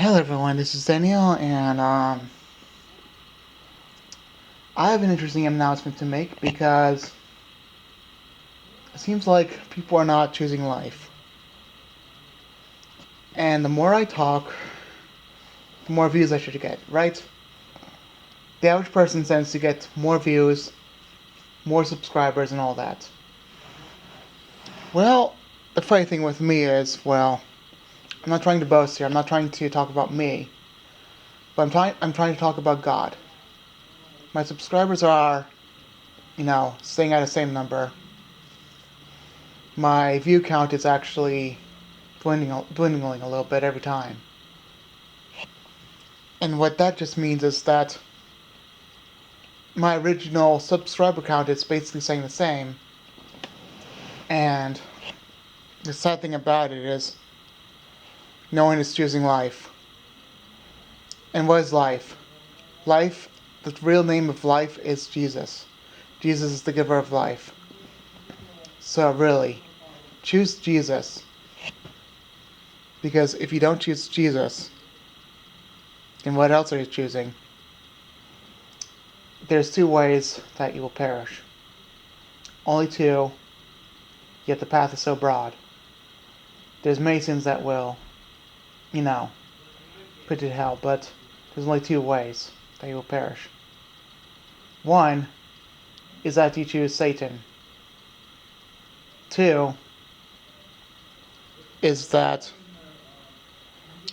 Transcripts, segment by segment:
Hello everyone, this is Daniel, and I have an interesting announcement to make because it seems like people are not choosing life. And the more I talk, the more views I should get, right? The average person tends to get more views, more subscribers, and all that. Well, the funny thing with me is, I'm not trying to boast here, I'm not trying to talk about me, but I'm trying to talk about God. My subscribers are, staying at the same number. My view count is actually dwindling a little bit every time. And what that just means is that my original subscriber count is basically staying the same. And the sad thing about it is no one is choosing life. And what is life? Life, the real name of life is Jesus. Jesus is the giver of life. So really, choose Jesus. Because if you don't choose Jesus, then what else are you choosing? There's two ways that you will perish. Only two, yet the path is so broad. There's many sins that will, you know, put you to hell, but there's only two ways that you will perish. One is that you choose Satan. Two is that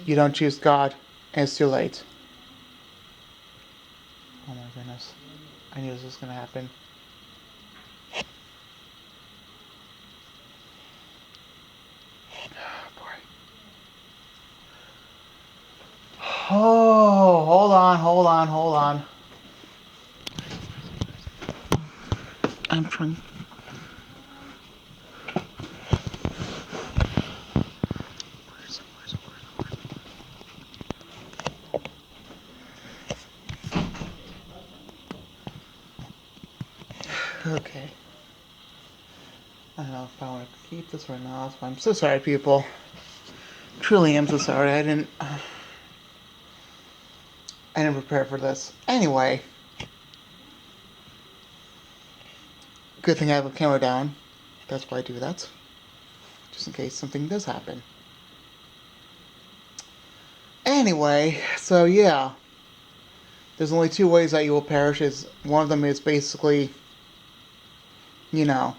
you don't choose God and it's too late. Oh my goodness. I knew this was going to happen. Oh, hold on. I'm trying. Okay. I don't know if I want to keep this or not. I'm so sorry, people. Truly, I'm so sorry. I didn't prepare for this. Anyway, good thing I have a camera down. That's why I do that. Just in case something does happen. Anyway, so yeah. There's only two ways that you will perish. Is one of them is basically, you know,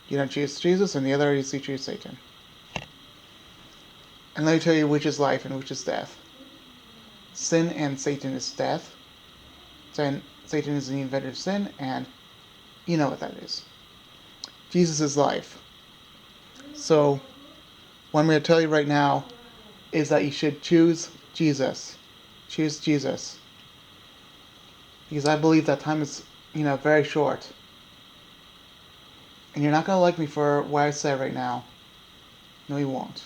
you don't choose Jesus, and the other is you choose Satan. And let me tell you which is life and which is death. Sin and Satan is death. Satan is the inventor of sin, and you know what that is. Jesus is life. So, what I'm going to tell you right now is that you should choose Jesus. Choose Jesus. Because I believe that time is, very short. And you're not going to like me for what I say right now. No, you won't.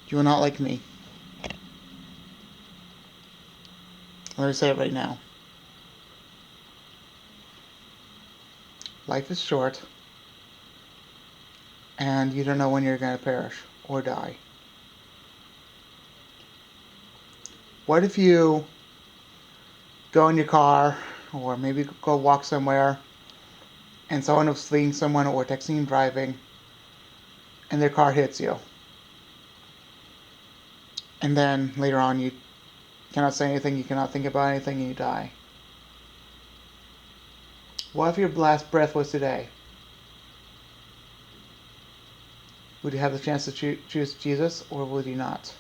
You will not like me. Let me say it right now. Life is short, and you don't know when you're going to perish or die. What if you go in your car, or maybe go walk somewhere, and someone is fleeing someone or texting and driving, and their car hits you? And then later on you cannot say anything, you cannot think about anything, and you die. What if your last breath was today? Would you have the chance to choose Jesus, or would you not?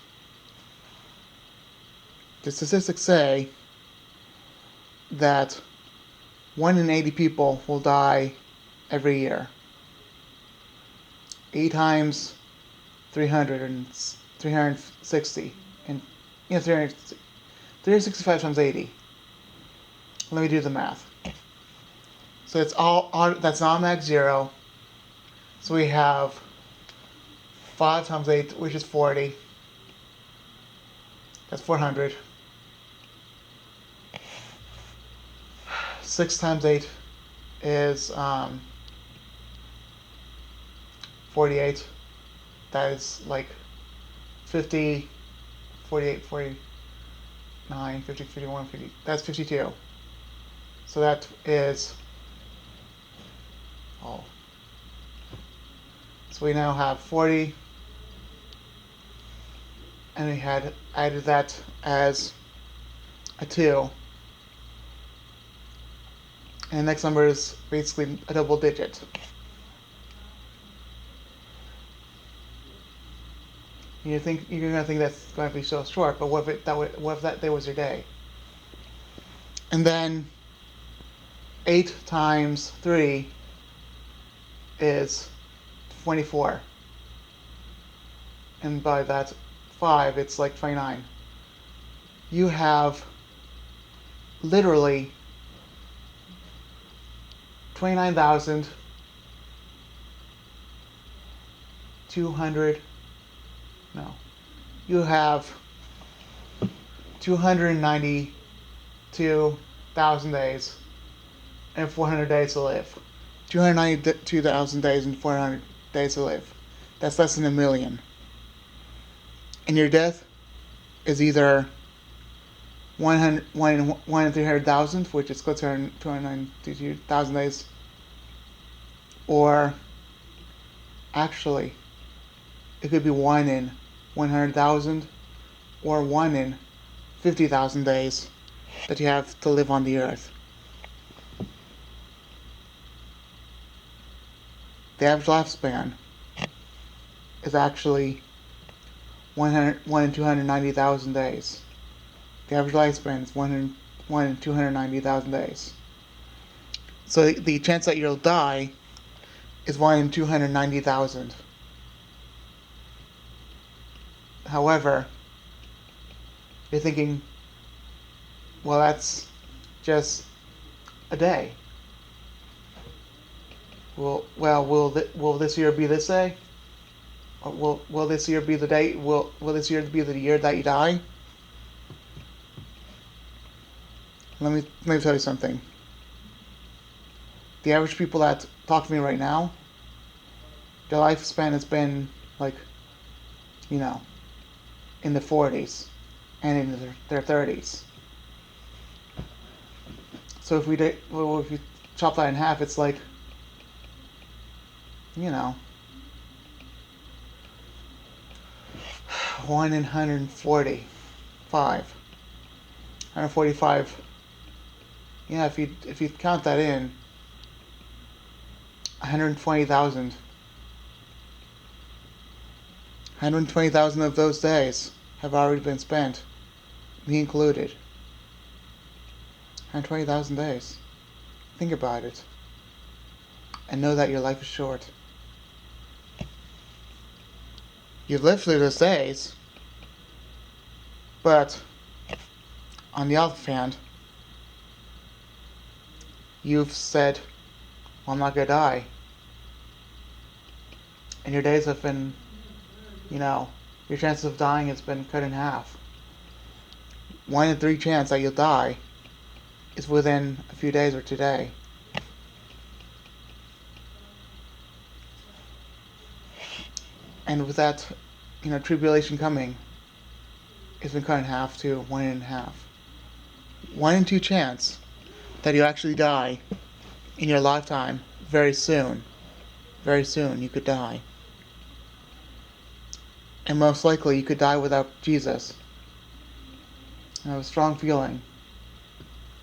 The statistics say that 1 in 80 people will die every year. 8 times 300 and 360. And 365 times 80. Let me do the math. So it's that's automatic 0. So we have 5 times 8, which is 40. That's 400. 6 times 8 is 48. That is like 50, 48, 49, 50, 51, 50. That's 52. So that is, oh. So we now have 40, and we had added that as a 2. And the next number is basically a double digit. You're gonna think that's going to be so short, but what if that day was your day? And then 8 times 3 is 24. And by that 5, it's like 29. You have literally 29,200. No. You have 292,000 days and 400 days to live. 292,000 days and 400 days to live. That's less than a million. And your death is either 1 in 300,000, which is close to 292,000 days, or actually, it could be 1 in 100,000 or 1 in 50,000 days that you have to live on the earth. The average lifespan is actually 1 in 290,000 days. The average lifespan is 1 in 290,000 days. So the chance that you'll die is 1 in 290,000. However, you're thinking, well, that's just a day. Will this year be this day? Or will this year be the day? Will this year be the year that you die? Let me tell you something. The average people that talk to me right now, their lifespan has been like, in the 40s and in their 30s. So if you chop that in half, it's like, 1 in 145. 145. Yeah, if you count that in, 120,000. 120,000 of those days have already been spent, me included. 120,000 days. Think about it. And know that your life is short. You've lived through those days, but on the other hand, you've said, well, I'm not gonna die. And your days have been, your chances of dying has been cut in half. 1 in 3 chance that you'll die is within a few days or today. And with that, tribulation coming, it's been cut in half to 1 in half. 1 in 2 chance that you actually die in your lifetime very soon. Very soon you could die. And most likely you could die without Jesus. I have a strong feeling.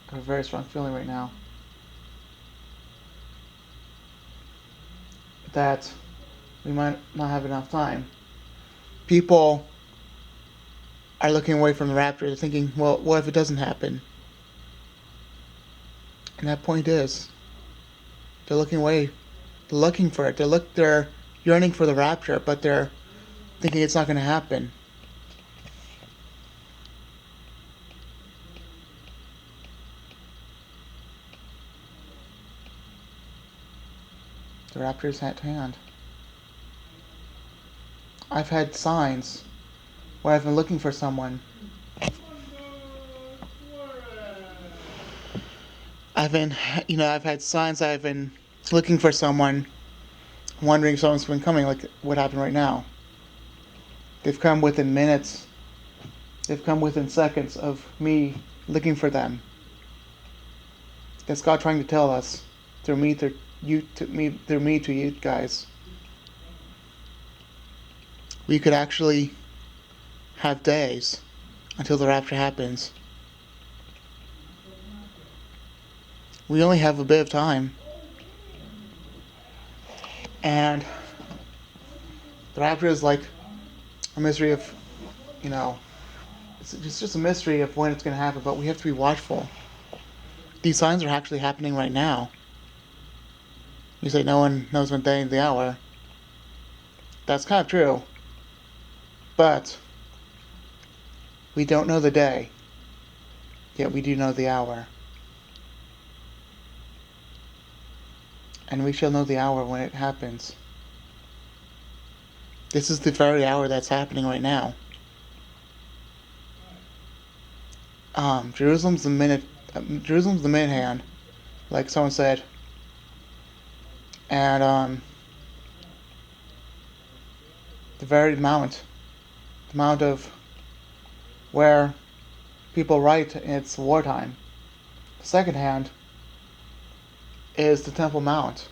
I have a very strong feeling right now that we might not have enough time. People are looking away from the rapture. They're thinking, well, what if it doesn't happen? And that point is, they're looking away. They're looking for it. They're yearning for the rapture, but they're thinking it's not going to happen. The rapture is at hand. I've had signs where I've been looking for someone. I've had signs I've been looking for someone, wondering if someone's been coming, like what happened right now. They've come within minutes. They've come within seconds of me looking for them. That's God trying to tell us through me, through me to you guys. We could actually have days until the rapture happens. We only have a bit of time. And the rapture is like a mystery of, you know, it's just a mystery of when it's going to happen, but we have to be watchful. These signs are actually happening right now. You say no one knows when day and the hour. That's kind of true. But we don't know the day, yet we do know the hour. And we shall know the hour when it happens. This is the very hour that's happening right now. Jerusalem's the minute hand, like someone said, and the very the mount of where people write it's wartime. The second hand is the Temple Mount.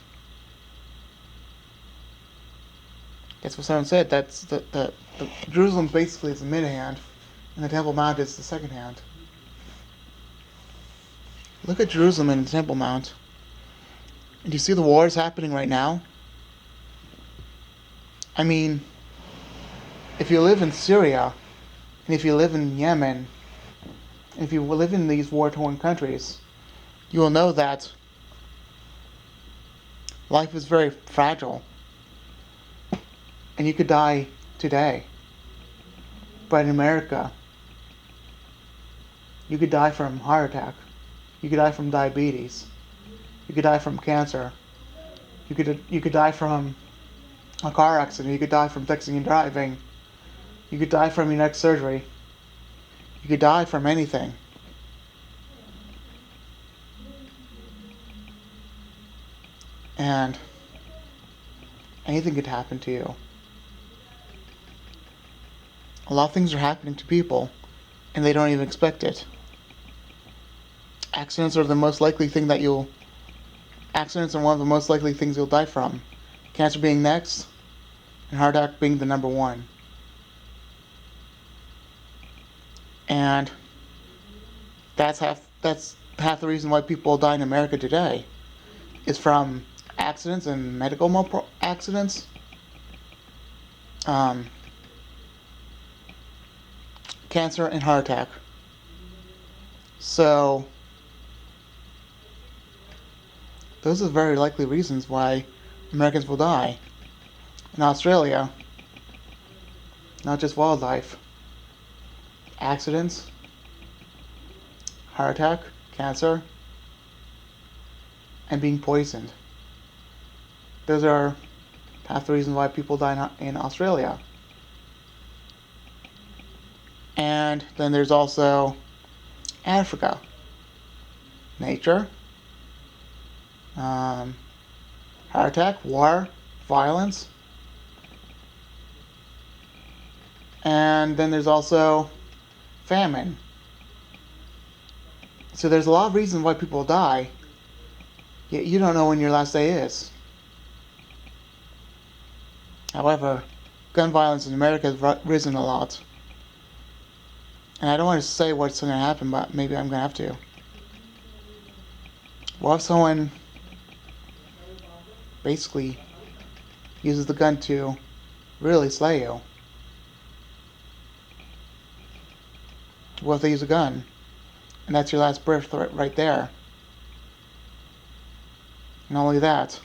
That's what someone said. That's the Jerusalem basically is the mid hand, and the Temple Mount is the second hand. Look at Jerusalem and the Temple Mount. And do you see the wars happening right now? I mean, if you live in Syria, and if you live in Yemen, and if you live in these war-torn countries, you will know that life is very fragile. And you could die today. But in America, you could die from heart attack. You could die from diabetes. You could die from cancer. You could die from a car accident. You could die from texting and driving. You could die from your next surgery. You could die from anything. And anything could happen to you. A lot of things are happening to people, and they don't even expect it. Accidents are the most likely thing that you'll... Accidents are one of the most likely things you'll die from. Cancer being next, and heart attack being the number one. And that's half the reason why people die in America today. Is from accidents and medical accidents. Cancer and heart attack. So those are very likely reasons why Americans will die. In Australia, not just wildlife, accidents, heart attack, cancer, and being poisoned. Those are half the reasons why people die in Australia. And then there's also Africa. Nature, heart attack, war, violence. And then there's also famine. So there's a lot of reasons why people die, yet you don't know when your last day is. However, gun violence in America has risen a lot. And I don't want to say what's going to happen, but maybe I'm going to have to. What if someone basically uses the gun to really slay you? What if they use a gun? And that's your last breath right there. Not only that,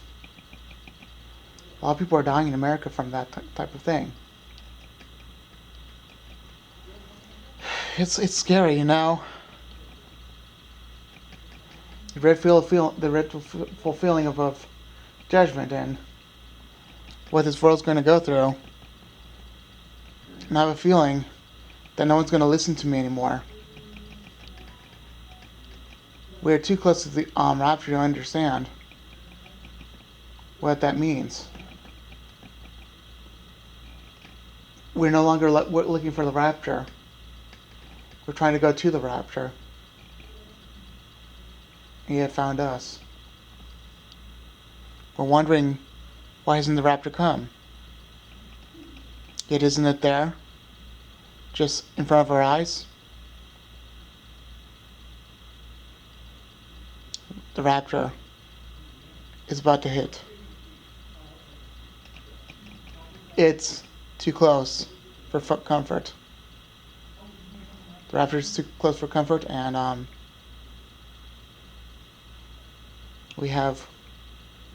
a lot of people are dying in America from that type of thing. It's scary, you know. The dreadful feeling of judgment and what this world's going to go through. And I have a feeling that no one's going to listen to me anymore. We're too close to the rapture to understand what that means. we're no longer we're looking for the Rapture. We're trying to go to the Rapture. He had found us. We're wondering, why hasn't the Rapture come? Yet isn't it there? Just in front of our eyes? The Rapture is about to hit. It's too close for comfort. The Rapture is too close for comfort, and we have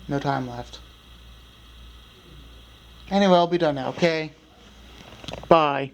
no time left. Anyway, I'll be done now, okay? Bye.